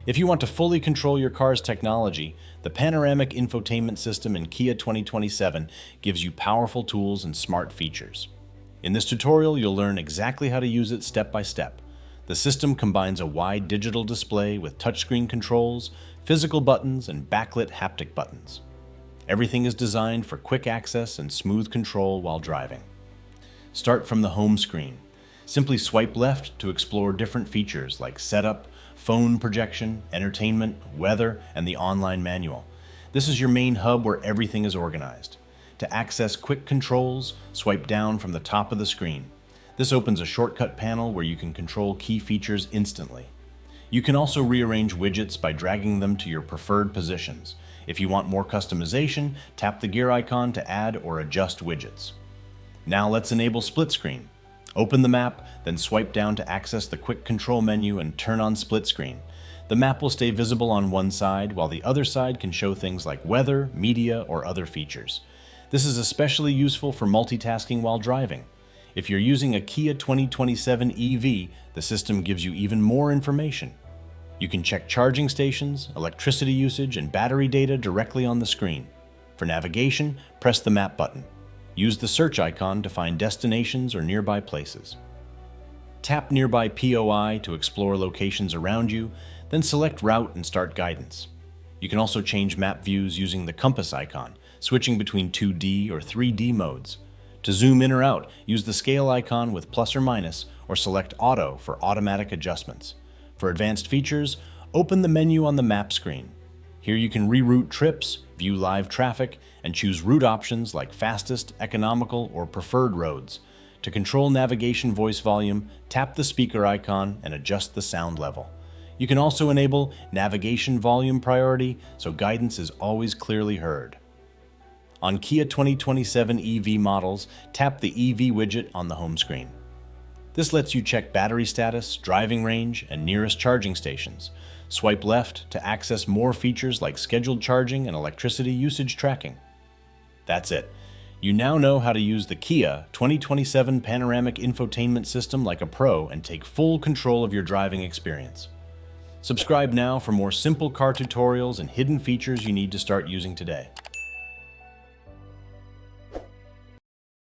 If you want to fully control your car's technology, the Panoramic Infotainment System in Kia 2027 gives you powerful tools and smart features. In this tutorial, you'll learn exactly how to use it step by step. The system combines a wide digital display with touchscreen controls, physical buttons, and backlit haptic buttons. Everything is designed for quick access and smooth control while driving. Start from the home screen. Simply swipe left to explore different features like setup, phone projection, entertainment, weather, and the online manual. This is your main hub where everything is organized. To access quick controls, swipe down from the top of the screen. This opens a shortcut panel where you can control key features instantly. You can also rearrange widgets by dragging them to your preferred positions. If you want more customization, tap the gear icon to add or adjust widgets. Now let's enable split screen. Open the map, then swipe down to access the quick control menu and turn on split screen. The map will stay visible on one side, while the other side can show things like weather, media, or other features. This is especially useful for multitasking while driving. If you're using a Kia 2027 EV, the system gives you even more information. You can check charging stations, electricity usage, and battery data directly on the screen. For navigation, press the map button. Use the search icon to find destinations or nearby places. Tap nearby POI to explore locations around you, then select route and start guidance. You can also change map views using the compass icon, switching between 2D or 3D modes. To zoom in or out, use the scale icon with plus or minus, or select Auto for automatic adjustments. For advanced features, open the menu on the map screen. Here you can reroute trips, view live traffic, and choose route options like fastest, economical, or preferred roads. To control navigation voice volume, tap the speaker icon and adjust the sound level. You can also enable navigation volume priority, so guidance is always clearly heard. On Kia 2027 EV models, tap the EV widget on the home screen. This lets you check battery status, driving range, and nearest charging stations. Swipe left to access more features like scheduled charging and electricity usage tracking. That's it. You now know how to use the Kia 2027 Panoramic Infotainment System like a pro and take full control of your driving experience. Subscribe now for more simple car tutorials and hidden features you need to start using today.